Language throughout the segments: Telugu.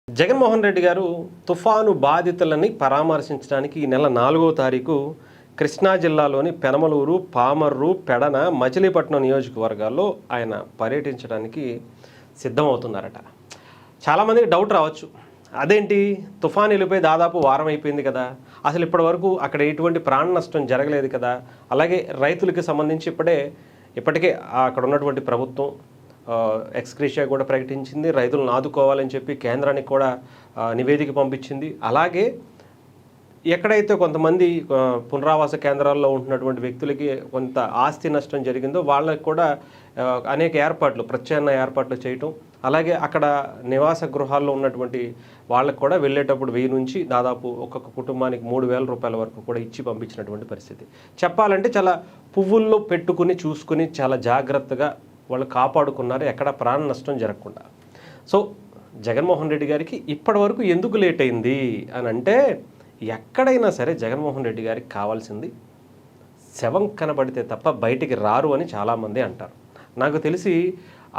జగన్మోహన్ రెడ్డి గారు తుఫాను బాధితులని పరామర్శించడానికి ఈ నెల 4వ తారీఖు కృష్ణా జిల్లాలోని పెనమలూరు, పామర్రు, పెడన, మచిలీపట్నం నియోజకవర్గాల్లో ఆయన పర్యటించడానికి సిద్ధమవుతున్నారట. చాలామందికి డౌట్ రావచ్చు, అదేంటి తుఫాను వెళ్ళిపోయి దాదాపు వారం అయిపోయింది కదా, అసలు ఇప్పటి వరకు అక్కడ ఎటువంటి ప్రాణ నష్టం జరగలేదు కదా, అలాగే రైతులకి సంబంధించి ఇప్పటికే అక్కడ ఉన్నటువంటి ప్రభుత్వం ఎక్స్గ్రేషియా కూడా ప్రకటించింది, రైతులను ఆదుకోవాలని చెప్పి కేంద్రానికి కూడా నివేదిక పంపించింది. అలాగే ఎక్కడైతే కొంతమంది పునరావాస కేంద్రాల్లో ఉంటున్నటువంటి వ్యక్తులకి కొంత ఆస్తి నష్టం జరిగిందో వాళ్ళకి కూడా అనేక ఏర్పాట్లు, ప్రత్యామ్నాయ ఏర్పాట్లు చేయటం, అలాగే అక్కడ నివాస గృహాల్లో ఉన్నటువంటి వాళ్ళకు కూడా వెళ్ళేటప్పుడు 1000 నుంచి దాదాపు ఒక్కొక్క కుటుంబానికి 3000 రూపాయల వరకు కూడా ఇచ్చి పంపించినటువంటి పరిస్థితి. చెప్పాలంటే చాలా పువ్వుల్లో పెట్టుకుని చూసుకుని చాలా జాగ్రత్తగా వాళ్ళు కాపాడుకున్నారు, ఎక్కడ ప్రాణ నష్టం జరగకుండా. సో జగన్మోహన్ రెడ్డి గారికి ఇప్పటి వరకు ఎందుకు లేట్ అయింది అని అంటే, ఎక్కడైనా సరే జగన్మోహన్ రెడ్డి గారికి కావాల్సింది శవం కనబడితే తప్ప బయటికి రారు అని చాలామంది అంటారు. నాకు తెలిసి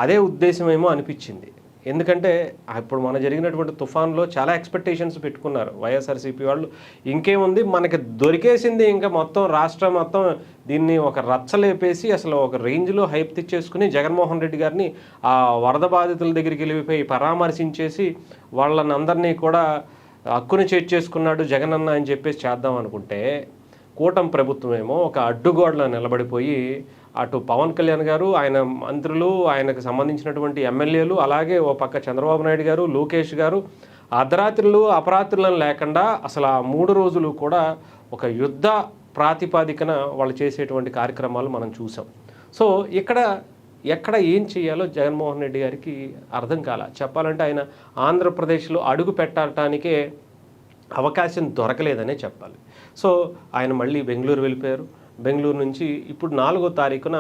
అదే ఉద్దేశమేమో అనిపించింది. ఎందుకంటే ఇప్పుడు మన జరిగినటువంటి తుఫాన్లో చాలా ఎక్స్పెక్టేషన్స్ పెట్టుకున్నారు వైఎస్ఆర్సీపీ వాళ్ళు. ఇంకేముంది, మనకి దొరికేసింది, ఇంకా మొత్తం రాష్ట్రం మొత్తం దీన్ని ఒక రచ్చలేపేసి అసలు ఒక రేంజ్లో హైప్ తెచ్చేసుకుని జగన్మోహన్ రెడ్డి గారిని ఆ వరద బాధితుల దగ్గరికి వెళ్ళిపోయి పరామర్శించేసి వాళ్ళని అందరినీ కూడా హక్కుని చేర్చేసుకున్నాడు జగనన్న అని చెప్పేసి చేద్దాం అనుకుంటే, కూటమి ప్రభుత్వం ఏమో ఒక అడ్డుగోడలో నిలబడిపోయి అటు పవన్ కళ్యాణ్ గారు, ఆయన మంత్రులు, ఆయనకు సంబంధించినటువంటి ఎమ్మెల్యేలు, అలాగే ఓ పక్క చంద్రబాబు నాయుడు గారు, లోకేష్ గారు అర్ధరాత్రులు అపరాత్రులను లేకుండా అసలు ఆ 3 రోజులు కూడా ఒక యుద్ధ ప్రాతిపాదికన వాళ్ళు చేసేటువంటి కార్యక్రమాలు మనం చూసాం. సో ఎక్కడ ఏం చేయాలో జగన్మోహన్ రెడ్డి గారికి అర్థం కాల. చెప్పాలంటే ఆయన ఆంధ్రప్రదేశ్లో అడుగు పెట్టడానికే అవకాశం దొరకలేదనే చెప్పాలి. సో ఆయన మళ్ళీ బెంగళూరు వెళ్ళిపోయారు. బెంగళూరు నుంచి ఇప్పుడు 4వ తారీఖున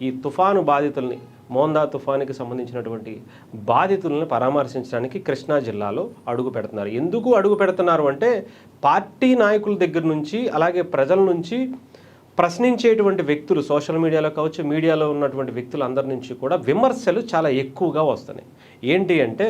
ఈ తుఫాను బాధితుల్ని, మోందా తుఫానుకి సంబంధించినటువంటి బాధితులను పరామర్శించడానికి కృష్ణా జిల్లాలో అడుగు పెడుతున్నారు. ఎందుకు అడుగు పెడుతున్నారు అంటే, పార్టీ నాయకుల దగ్గర నుంచి అలాగే ప్రజల నుంచి ప్రశ్నించేటువంటి వ్యక్తులు, సోషల్ మీడియాలో కావచ్చు, మీడియాలో ఉన్నటువంటి వ్యక్తులందరి నుంచి కూడా విమర్శలు చాలా ఎక్కువగా వస్తున్నాయి. ఏంటి అంటే,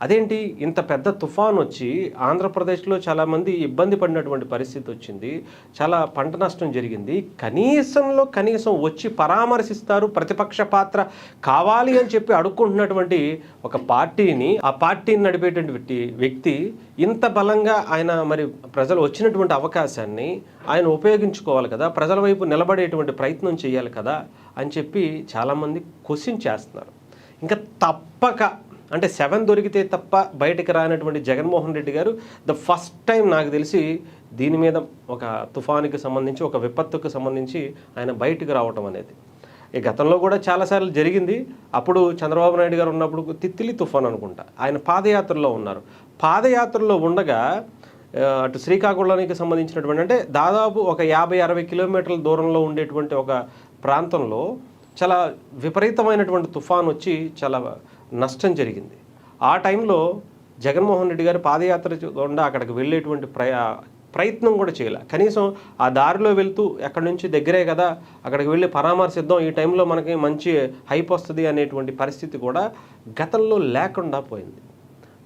అదేంటి ఇంత పెద్ద తుఫాన్ వచ్చి ఆంధ్రప్రదేశ్లో చాలామంది ఇబ్బంది పడినటువంటి పరిస్థితి వచ్చింది, చాలా పంట నష్టం జరిగింది, కనీసం వచ్చి పరామర్శిస్తారు, ప్రతిపక్ష పాత్ర కావాలి అని చెప్పి అడుక్కుంటున్నటువంటి ఒక పార్టీని, ఆ పార్టీని నడిపేటువంటి వ్యక్తి ఇంత బలంగా ఆయన మరి ప్రజలు వచ్చినటువంటి అవకాశాన్ని ఆయన ఉపయోగించుకోవాలి కదా, ప్రజల వైపు నిలబడేటువంటి ప్రయత్నం చేయాలి కదా అని చెప్పి చాలామంది క్వశ్చన్ చేస్తున్నారు. ఇంకా తప్పక అంటే 7 దొరికితే తప్ప బయటకు రానటువంటి జగన్మోహన్ రెడ్డి గారు ఫస్ట్ టైం నాకు తెలిసి దీని మీద ఒక తుఫానుకి సంబంధించి, ఒక విపత్తుకు సంబంధించి ఆయన బయటకు రావటం అనేది. ఈ గతంలో కూడా చాలాసార్లు జరిగింది. అప్పుడు చంద్రబాబు నాయుడు గారు ఉన్నప్పుడు తిత్తిలి తుఫాన్ అనుకుంటా, ఆయన పాదయాత్రలో ఉన్నారు. పాదయాత్రలో ఉండగా అటు శ్రీకాకుళానికి సంబంధించినటువంటి, అంటే దాదాపు ఒక 50-60 కిలోమీటర్ల దూరంలో ఉండేటువంటి ఒక ప్రాంతంలో చాలా విపరీతమైనటువంటి తుఫాన్ వచ్చి చాలా నష్టం జరిగింది. ఆ టైంలో జగన్మోహన్ రెడ్డి గారు పాదయాత్ర గుండా అక్కడికి వెళ్ళేటువంటి ప్రయత్నం కూడా చేయలే. కనీసం ఆ దారిలో వెళ్తూ ఎక్కడి నుంచి దగ్గరే కదా, అక్కడికి వెళ్ళి పరామర్శిద్దాం, ఈ టైంలో మనకి మంచి హైప్ వస్తుంది అనేటువంటి పరిస్థితి కూడా గతంలో లేకుండా పోయింది.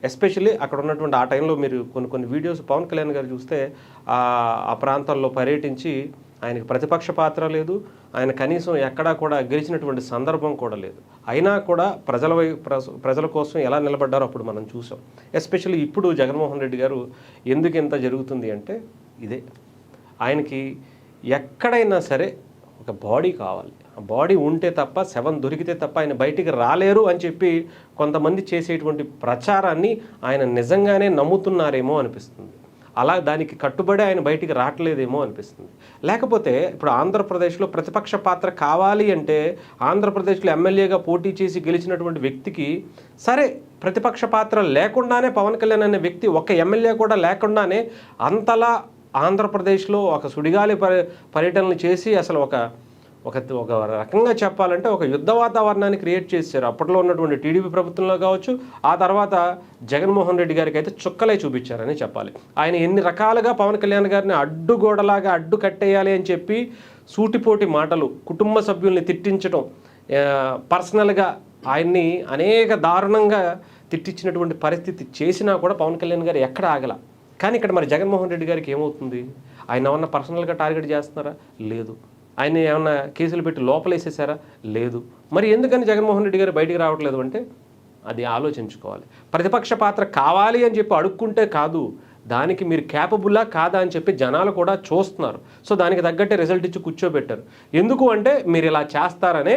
ఎస్పెషల్లీ అక్కడ ఉన్నటువంటి ఆ టైంలో మీరు కొన్ని వీడియోస్ పవన్ కళ్యాణ్ గారు చూస్తే ఆ ప్రాంతాల్లో పర్యటించి ఆయనకు ప్రతిపక్ష పాత్ర లేదు, ఆయన కనీసం ఎక్కడా కూడా గెలిచినటువంటి సందర్భం కూడా లేదు. అయినా కూడా ప్రజల కోసం ఎలా నిలబడ్డారో అప్పుడు మనం చూసాం. ఎస్పెషల్లీ ఇప్పుడు జగన్మోహన్ రెడ్డి గారు ఎందుకు ఎంత జరుగుతుంది అంటే ఇదే, ఆయనకి ఎక్కడైనా సరే ఒక బాడీ కావాలి, ఆ బాడీ ఉంటే తప్ప, 7 దొరికితే తప్ప ఆయన బయటికి రాలేరు అని చెప్పి కొంతమంది చేసేటువంటి ప్రచారాన్ని ఆయన నిజంగానే నమ్ముతున్నారేమో అనిపిస్తుంది. అలా దానికి కట్టుబడి ఆయన బయటికి రావట్లేదేమో అనిపిస్తుంది. లేకపోతే ఇప్పుడు ఆంధ్రప్రదేశ్లో ప్రతిపక్ష పాత్ర కావాలి అంటే, ఆంధ్రప్రదేశ్లో ఎమ్మెల్యేగా పోటీ చేసి గెలిచినటువంటి వ్యక్తికి సరే ప్రతిపక్ష పాత్ర లేకుండానే, పవన్ కళ్యాణ్ అనే వ్యక్తి ఒక ఎమ్మెల్యే కూడా లేకుండానే అంతలా ఆంధ్రప్రదేశ్లో ఒక సుడిగాలి పర్యటనలు చేసి అసలు ఒక రకంగా చెప్పాలంటే ఒక యుద్ధ వాతావరణాన్ని క్రియేట్ చేశారు. అప్పట్లో ఉన్నటువంటి టీడీపీ ప్రభుత్వంలో కావచ్చు, ఆ తర్వాత జగన్మోహన్ రెడ్డి గారికి అయితే చుక్కలే చూపించారని చెప్పాలి. ఆయన ఎన్ని రకాలుగా పవన్ కళ్యాణ్ గారిని అడ్డుగోడలాగా అడ్డు కట్టేయాలి అని చెప్పి సూటిపోటి మాటలు, కుటుంబ సభ్యుల్ని తిట్టించడం, పర్సనల్గా ఆయన్ని అనేక దారుణంగా తిట్టించినటువంటి పరిస్థితి చేసినా కూడా పవన్ కళ్యాణ్ గారు ఎక్కడ ఆగల. కానీ ఇక్కడ మరి జగన్మోహన్ రెడ్డి గారికి ఏమవుతుంది? ఆయన ఏమన్నా పర్సనల్గా టార్గెట్ చేస్తున్నారా? లేదు. ఆయన ఏమన్నా కేసులు పెట్టి లోపలేసేసారా? లేదు. మరి ఎందుకని జగన్మోహన్ రెడ్డి గారు బయటికి రావట్లేదు అంటే అది ఆలోచించుకోవాలి. ప్రతిపక్ష పాత్ర కావాలి అని చెప్పి అడుక్కుంటే కాదు, దానికి మీరు క్యాపబుల్లా కాదా అని చెప్పి జనాలు కూడా చూస్తున్నారు. సో దానికి తగ్గట్టే రిజల్ట్ ఇచ్చి కూర్చోబెట్టారు. ఎందుకు అంటే మీరు ఇలా చేస్తారనే,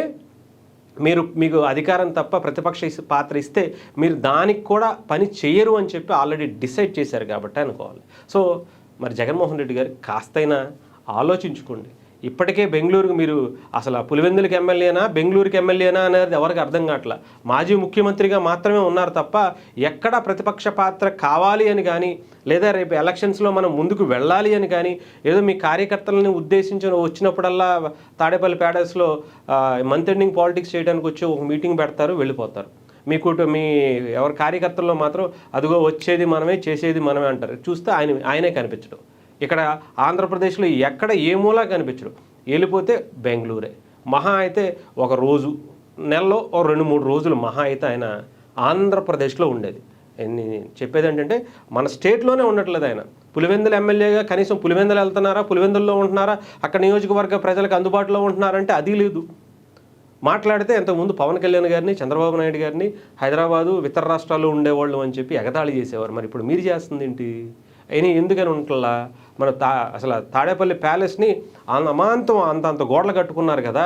మీకు అధికారం తప్ప ప్రతిపక్ష పాత్ర ఇస్తే మీరు దానికి కూడా పని చేయరు అని చెప్పి ఆల్రెడీ డిసైడ్ చేశారు కాబట్టి అనుకోవాలి. సో మరి జగన్మోహన్ రెడ్డి గారు కాస్తైనా ఆలోచించుకోండి. ఇప్పటికే బెంగళూరుకు మీరు అసలు పులివెందులకు ఎమ్మెల్యేనా బెంగళూరుకి ఎమ్మెల్యేనా అనేది ఎవరికి అర్థం కావట్లా. మాజీ ముఖ్యమంత్రిగా మాత్రమే ఉన్నారు తప్ప ఎక్కడా ప్రతిపక్ష పాత్ర కావాలి అని కానీ, లేదా రేపు ఎలక్షన్స్లో మనం ముందుకు వెళ్ళాలి అని కానీ, ఏదో మీ కార్యకర్తలని ఉద్దేశించి వచ్చినప్పుడల్లా తాడేపల్లి ప్యాలెస్లో మంత్ ఎండింగ్ పాలిటిక్స్ చేయడానికి వచ్చి ఒక మీటింగ్ పెడతారు, వెళ్ళిపోతారు. మీ ఎవరి కార్యకర్తల్లో మాత్రం అదిగో వచ్చేది మనమే చేసేది మనమే అంటారు. చూస్తే ఆయనే కనిపించడం. ఇక్కడ ఆంధ్రప్రదేశ్లో ఎక్కడ ఏ మూలా కనిపించడు. వెళ్ళిపోతే బెంగళూరే. మహా అయితే ఒక రోజు, నెలలో 2-3 రోజులు మహా అయితే ఆయన ఆంధ్రప్రదేశ్లో ఉండేది. చెప్పేది ఏంటంటే మన స్టేట్లోనే ఉండట్లేదు ఆయన. పులివెందుల ఎమ్మెల్యేగా కనీసం పులివెందులు వెళ్తున్నారా, పులివెందుల్లో ఉంటున్నారా, అక్కడ నియోజకవర్గ ప్రజలకు అందుబాటులో ఉంటున్నారంటే అది లేదు. మాట్లాడితే ఇంతకుముందు పవన్ కళ్యాణ్ గారిని, చంద్రబాబు నాయుడు గారిని హైదరాబాదు ఇతర రాష్ట్రాల్లో ఉండేవాళ్ళు అని చెప్పి ఎగతాళి చేసేవారు. మరి ఇప్పుడు మీరు చేస్తుంది ఏంటి? అయినా ఎందుకని ఉంటలా? మన అసలు తాడేపల్లి ప్యాలెస్ని అమాంతం అంత గోడలు కట్టుకున్నారు కదా,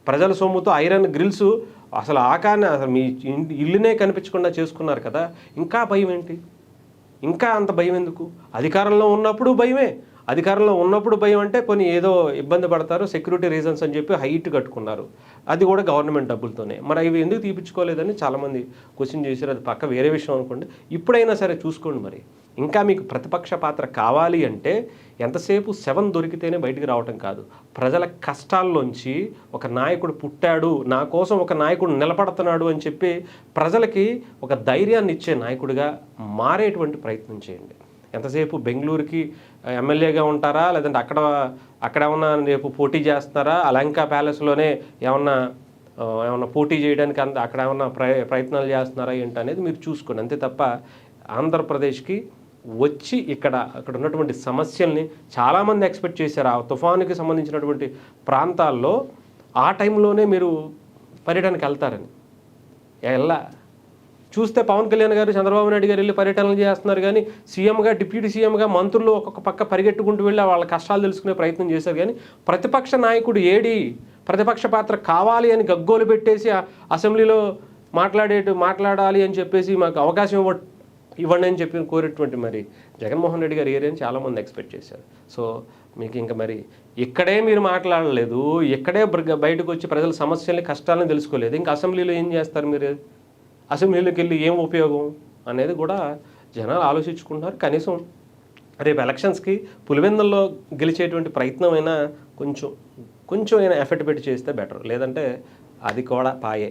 ప్రజల సొమ్ముతో ఐరన్ గ్రిల్స్ అసలు ఆకాన్ని అసలు మీ ఇల్లునే కనిపించకుండా చేసుకున్నారు కదా, ఇంకా భయం ఏంటి? ఇంకా అంత భయం ఎందుకు? అధికారంలో ఉన్నప్పుడు భయమే. అధికారంలో ఉన్నప్పుడు భయం అంటే కొన్ని ఏదో ఇబ్బంది పడతారు, సెక్యూరిటీ రీజన్స్ అని చెప్పి హైట్ కట్టుకున్నారు, అది కూడా గవర్నమెంట్ డబ్బులతోనే. మరి అవి ఎందుకు తీపించుకోలేదని చాలామంది క్వశ్చన్ చేశారు. అది పక్క వేరే విషయం అనుకోండి. ఇప్పుడైనా సరే చూసుకోండి. మరి ఇంకా మీకు ప్రతిపక్ష పాత్ర కావాలి అంటే ఎంతసేపు శవం దొరికితేనే బయటికి రావటం కాదు, ప్రజల కష్టాల్లోంచి ఒక నాయకుడు పుట్టాడు, నా కోసం ఒక నాయకుడు నిలబడుతున్నాడు అని చెప్పి ప్రజలకి ఒక ధైర్యాన్ని ఇచ్చే నాయకుడిగా మారేటువంటి ప్రయత్నం చేయండి. ఎంతసేపు బెంగళూరుకి ఎమ్మెల్యేగా ఉంటారా, లేదంటే అక్కడ ఏమన్నా రేపు పోటీ చేస్తారా, అలంకా ప్యాలెస్లోనే ఏమన్నా పోటీ చేయడానికి అక్కడ ఏమన్నా ప్రయత్నాలు చేస్తున్నారా ఏంటనేది మీరు చూసుకోండి. అంతే తప్ప ఆంధ్రప్రదేశ్కి వచ్చి అక్కడ ఉన్నటువంటి సమస్యల్ని చాలామంది ఎక్స్పెక్ట్ చేశారు. ఆ తుఫానుకి సంబంధించినటువంటి ప్రాంతాల్లో ఆ టైంలోనే మీరు పర్యటనకి వెళ్తారని చూస్తే పవన్ కళ్యాణ్ గారు, చంద్రబాబు నాయుడు గారు వెళ్ళి పర్యటనలు చేస్తున్నారు. కానీ సీఎంగా, డిప్యూటీ సీఎంగా మంత్రులు ఒక్కొక్క పక్క పరిగెట్టుకుంటూ వెళ్ళి వాళ్ళ కష్టాలు తెలుసుకునే ప్రయత్నం చేశారు. కానీ ప్రతిపక్ష నాయకుడు ఏడి? ప్రతిపక్ష పాత్ర కావాలి అని గగ్గోలు పెట్టేసి అసెంబ్లీలో మాట్లాడాలి అని చెప్పేసి మాకు అవకాశం ఇవ్వండి అని చెప్పి కోరేటువంటి మరి జగన్మోహన్ రెడ్డి గారు ఏరియని చాలామంది ఎక్స్పెక్ట్ చేశారు. సో మీకు ఇంకా మరి ఇక్కడే మీరు మాట్లాడలేదు, ఇక్కడే బయటకు వచ్చి ప్రజల సమస్యల్ని, కష్టాలను తెలుసుకోలేదు, ఇంకా అసెంబ్లీలో ఏం చేస్తారు? మీరు అసెంబ్లీలోకి వెళ్ళి ఏం ఉపయోగం అనేది కూడా జనాలు ఆలోచించుకుంటున్నారు. కనీసం రేపు ఎలక్షన్స్కి పులివెందుల్లో గెలిచేటువంటి ప్రయత్నం అయినా కొంచెం అయినా ఎఫర్ట్ పెట్టి చేస్తే బెటర్. లేదంటే అది కూడా పాయే.